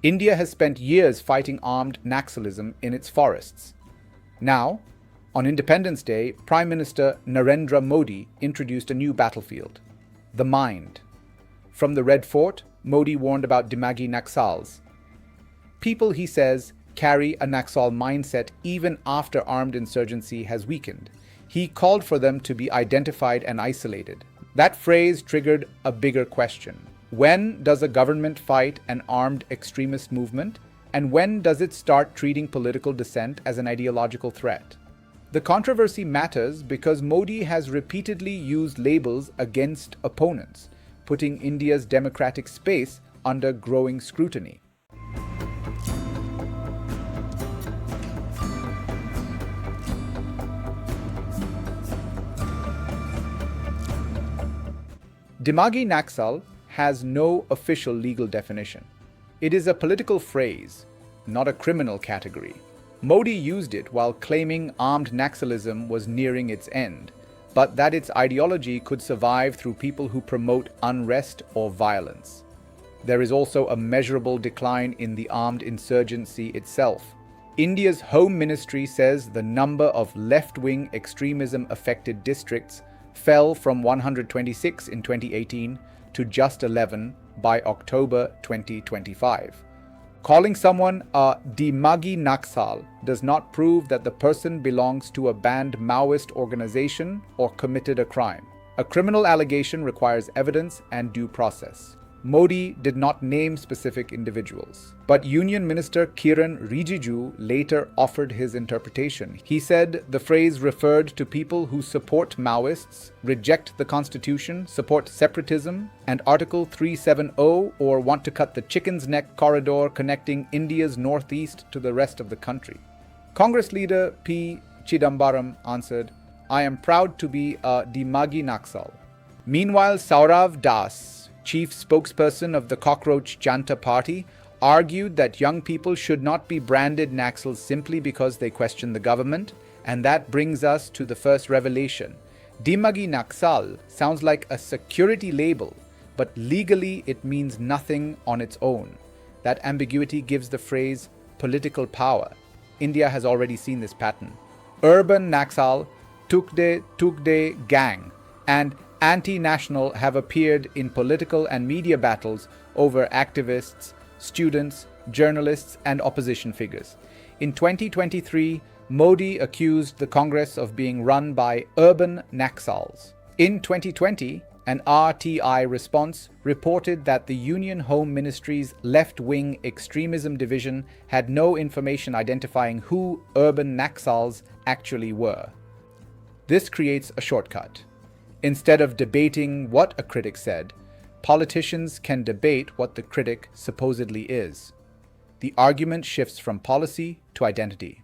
India has spent years fighting armed Naxalism in its forests. Now, on Independence Day, Prime Minister Narendra Modi introduced a new battlefield: the mind. From the Red Fort, Modi warned about Dimagi Naxals. People, he says, carry a Naxal mindset even after armed insurgency has weakened. He called for them to be identified and isolated. That phrase triggered a bigger question. When does a government fight an armed extremist movement? And when does it start treating political dissent as an ideological threat? The controversy matters because Modi has repeatedly used labels against opponents, putting India's democratic space under growing scrutiny. Dimagi Naxal has no official legal definition. It is a political phrase, not a criminal category. Modi used it while claiming armed Naxalism was nearing its end, but that its ideology could survive through people who promote unrest or violence. There is also a measurable decline in the armed insurgency itself. India's Home Ministry says the number of left-wing extremism-affected districts fell from 126 in 2018 to just 11 by October 2025. Calling someone a Dimagi Naxal does not prove that the person belongs to a banned Maoist organization or committed a crime. A criminal allegation requires evidence and due process. Modi did not name specific individuals, but Union Minister Kiran Rijiju later offered his interpretation. He said the phrase referred to people who support Maoists, reject the constitution, support separatism, and Article 370 or want to cut the chicken's neck corridor connecting India's northeast to the rest of the country. Congress leader P. Chidambaram answered, "I am proud to be a Dimagi Naxal." Meanwhile, Saurav Das, chief spokesperson of the Cockroach Janta Party, argued that young people should not be branded Naxals simply because they question the government, and that brings us to the first revelation. Dimagi Naxal sounds like a security label, but legally it means nothing on its own. That ambiguity gives the phrase political power. India has already seen this pattern. Urban Naxal, tukde-tukde gang, and anti-national have appeared in political and media battles over activists, students, journalists, and opposition figures. In 2023, Modi accused the Congress of being run by urban Naxals. In 2020, an RTI response reported that the Union Home Ministry's Left-Wing Extremism division had no information identifying who urban Naxals actually were. This creates a shortcut. Instead of debating what a critic said, politicians can debate what the critic supposedly is. The argument shifts from policy to identity.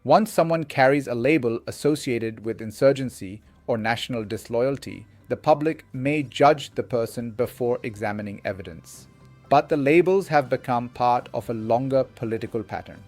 Once someone carries a label associated with insurgency or national disloyalty, the public may judge the person before examining evidence. But the labels have become part of a longer political pattern.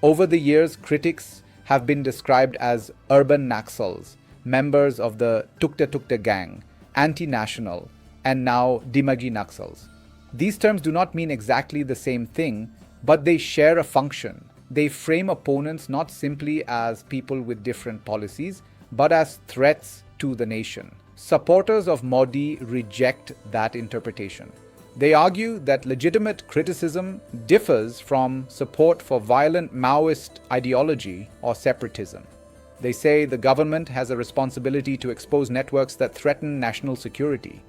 Over the years, critics have been described as urban Naxals, members of the tukde-tukde gang, anti-national, and now Dimagi Naxals. These terms do not mean exactly the same thing, but they share a function. They frame opponents not simply as people with different policies, but as threats to the nation. Supporters of Modi reject that interpretation. They argue that legitimate criticism differs from support for violent Maoist ideology or separatism. They say the government has a responsibility to expose networks that threaten national security.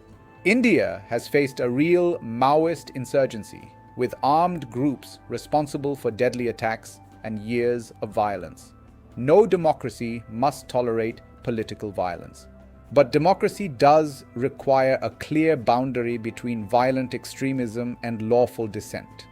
India has faced a real Maoist insurgency, with armed groups responsible for deadly attacks and years of violence. No democracy must tolerate political violence. But democracy does require a clear boundary between violent extremism and lawful dissent.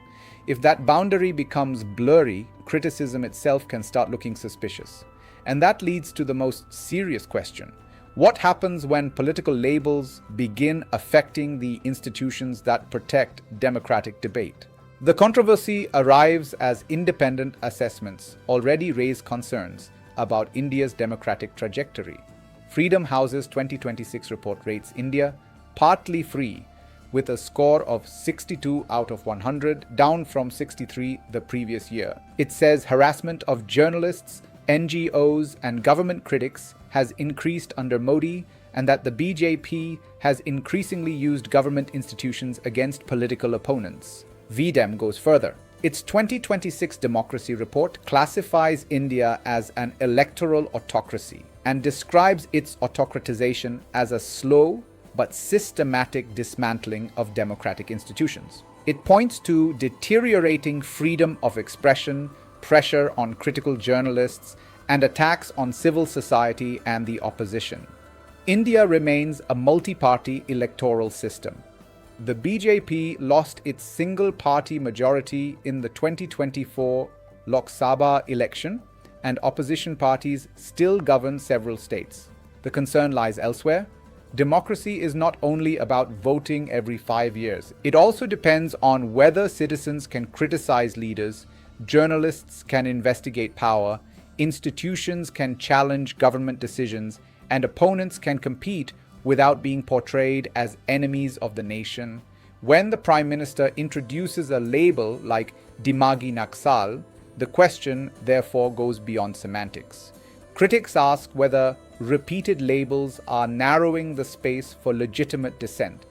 If that boundary becomes blurry, criticism itself can start looking suspicious. And that leads to the most serious question. What happens when political labels begin affecting the institutions that protect democratic debate? The controversy arrives as independent assessments already raise concerns about India's democratic trajectory. Freedom House's 2026 report rates India partly free, with a score of 62 out of 100, down from 63 the previous year. It says harassment of journalists, NGOs, and government critics has increased under Modi, and that the BJP has increasingly used government institutions against political opponents. VDEM goes further. Its 2026 democracy report classifies India as an electoral autocracy and describes its autocratization as a slow but systematic dismantling of democratic institutions. It points to deteriorating freedom of expression, pressure on critical journalists, and attacks on civil society and the opposition. India remains a multi-party electoral system. The BJP lost its single-party majority in the 2024 Lok Sabha election, and opposition parties still govern several states. The concern lies elsewhere. Democracy is not only about voting every 5 years. It also depends on whether citizens can criticize leaders, journalists can investigate power, institutions can challenge government decisions, and opponents can compete without being portrayed as enemies of the nation. When the Prime Minister introduces a label like Dimagi Naxal, the question therefore goes beyond semantics. Critics ask whether repeated labels are narrowing the space for legitimate dissent,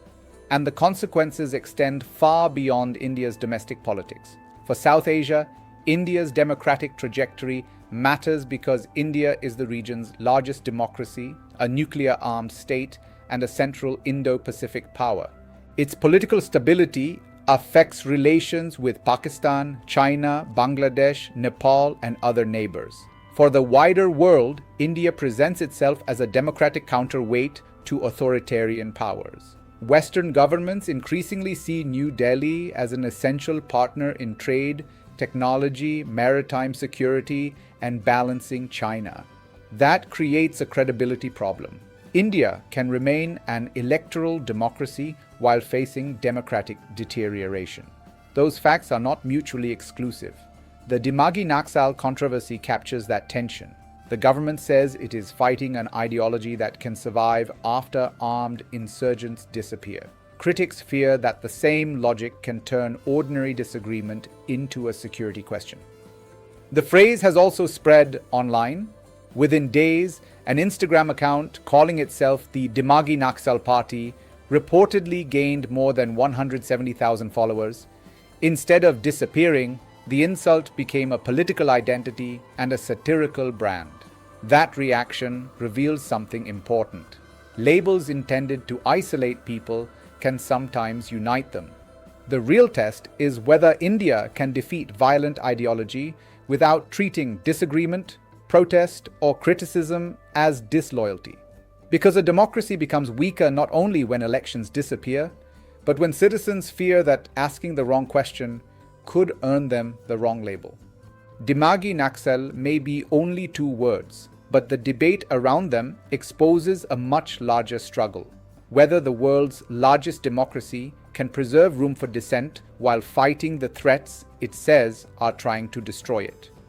and the consequences extend far beyond India's domestic politics. For South Asia, India's democratic trajectory matters because India is the region's largest democracy, a nuclear-armed state, and a central Indo-Pacific power. Its political stability affects relations with Pakistan, China, Bangladesh, Nepal, and other neighbors. For the wider world, India presents itself as a democratic counterweight to authoritarian powers. Western governments increasingly see New Delhi as an essential partner in trade, technology, maritime security, and balancing China. That creates a credibility problem. India can remain an electoral democracy while facing democratic deterioration. Those facts are not mutually exclusive. The Dimagi Naxal controversy captures that tension. The government says it is fighting an ideology that can survive after armed insurgents disappear. Critics fear that the same logic can turn ordinary disagreement into a security question. The phrase has also spread online. Within days, an Instagram account calling itself the Dimagi Naxal Party reportedly gained more than 170,000 followers. Instead of disappearing, the insult became a political identity and a satirical brand. That reaction reveals something important. Labels intended to isolate people can sometimes unite them. The real test is whether India can defeat violent ideology without treating disagreement, protest, or criticism as disloyalty. Because a democracy becomes weaker not only when elections disappear, but when citizens fear that asking the wrong question could earn them the wrong label. Dimagi Naxal may be only 2 words, but the debate around them exposes a much larger struggle. Whether the world's largest democracy can preserve room for dissent while fighting the threats it says are trying to destroy it.